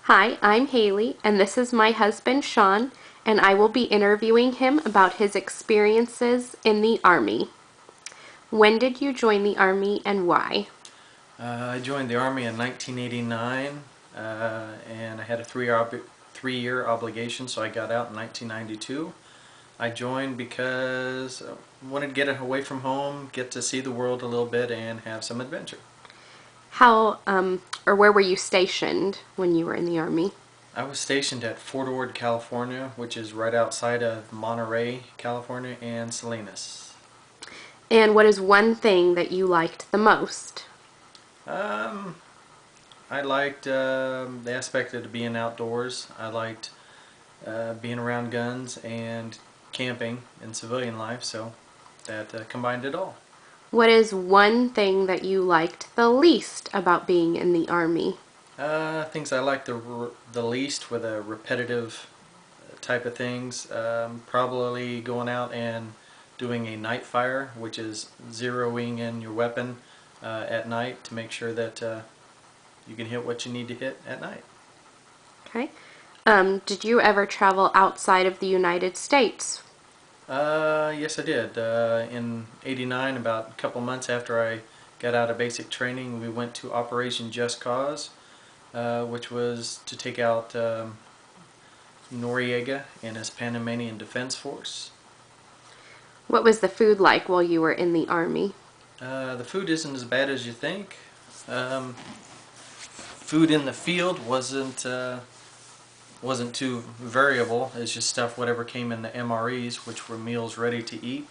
Hi, I'm Haley, and this is my husband Sean, and I will be interviewing him about his experiences in the Army. When did you join the Army and why? I joined the Army in 1989, and I had a three-year obligation, so I got out in 1992. I joined because I wanted to get away from home, get to see the world a little bit, and have some adventure. Or where were you stationed when you were in the Army? I was stationed at Fort Ord, California, which is right outside of Monterey, California, and Salinas. And what is one thing that you liked the most? Um, I liked the aspect of being outdoors. I liked being around guns and camping and civilian life, so that combined it all. What is one thing that you liked the least about being in the Army? Things I like the least were the repetitive type of things. Probably going out and doing a night fire, which is zeroing in your weapon at night to make sure that you can hit what you need to hit at night. Okay. Did you ever travel outside of the United States? Yes, I did. In '89, about a couple months after I got out of basic training, we went to Operation Just Cause, which was to take out Noriega and his Panamanian Defense Force. What was the food like while you were in the Army? The food isn't as bad as you think. Food in the field wasn't too variable. It's just stuff whatever came in the MREs, which were meals ready to eat.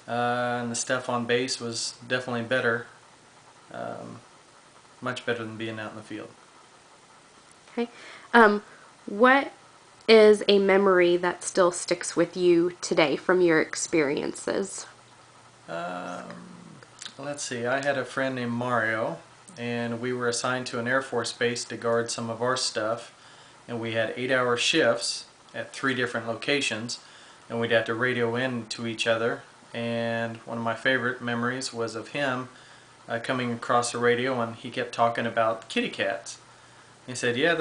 And the stuff on base was definitely better, much better than being out in the field. Okay. What is a memory that still sticks with you today from your experiences? Let's see, I had a friend named Mario, and we were assigned to an Air Force base to guard some of our stuff, and we had 8-hour shifts at 3 different locations, and we'd have to radio in to each other. And one of my favorite memories was of him coming across the radio, and he kept talking about kitty cats. He said, "Yeah,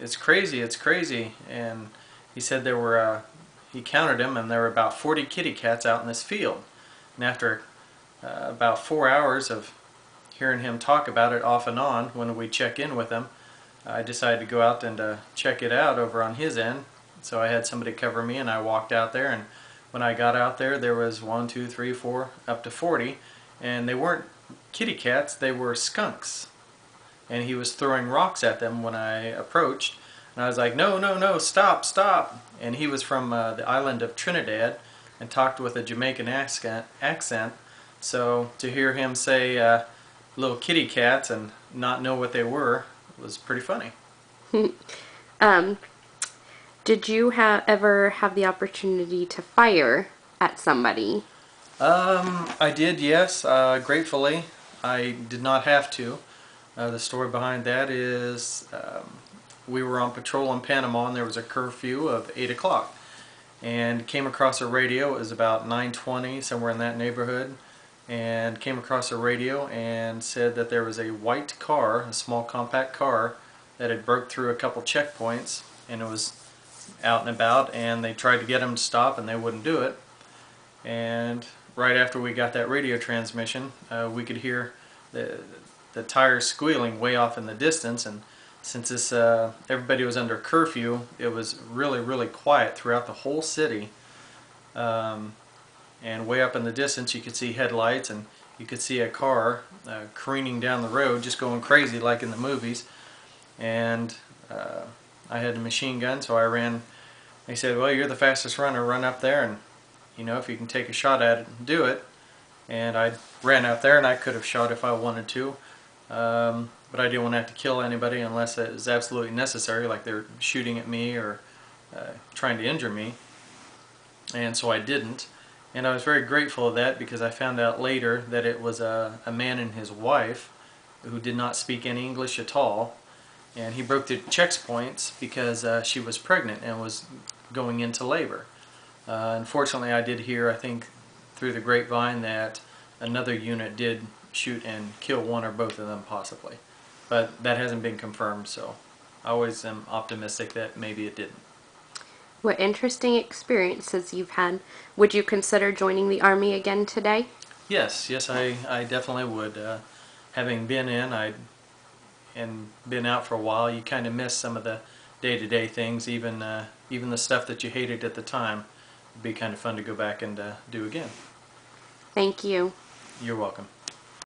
it's crazy, it's crazy." And he said he counted them, and there were about 40 kitty cats out in this field. And after about 4 hours of hearing him talk about it off and on, when we check in with him, I decided to go out and check it out over on his end. So I had somebody cover me, and I walked out there, and when I got out there, there was 1, 2, 3, 4, up to 40, and they weren't kitty cats, they were skunks. And he was throwing rocks at them when I approached, and I was like, "No, no, no, stop, stop." And he was from the island of Trinidad and talked with a Jamaican accent, so to hear him say little kitty cats and not know what they were was pretty funny. um, did you ever have the opportunity to fire at somebody? I did, yes. Gratefully, I did not have to. The story behind that is we were on patrol in Panama, and there was a curfew of 8 o'clock. And came across a radio. It was about 9:20, somewhere in that neighborhood. And came across a radio and said that there was a white car, a small compact car, that had broke through a couple checkpoints, and it was out and about, and they tried to get him to stop, and they wouldn't do it. And right after we got that radio transmission, we could hear the tires squealing way off in the distance. And since everybody was under curfew, it was really, really quiet throughout the whole city. And way up in the distance, you could see headlights, and you could see a car careening down the road, just going crazy like in the movies. And I had a machine gun, so I ran. They said, "Well, you're the fastest runner. Run up there, and if you can take a shot at it, do it." And I ran out there, and I could have shot if I wanted to, but I didn't want to have to kill anybody unless it was absolutely necessary, like they were shooting at me or trying to injure me. And so I didn't. And I was very grateful of that, because I found out later that it was a man and his wife who did not speak any English at all. And he broke the checkpoints because she was pregnant and was going into labor. Unfortunately, I did hear, I think, through the grapevine that another unit did shoot and kill one or both of them possibly. But that hasn't been confirmed, so I always am optimistic that maybe it didn't. What interesting experiences you've had. Would you consider joining the Army again today? Yes, I definitely would. Having been in, and been out for a while, you kind of miss some of the day-to-day things, even the stuff that you hated at the time. It'd be kind of fun to go back and do again. Thank you. You're welcome.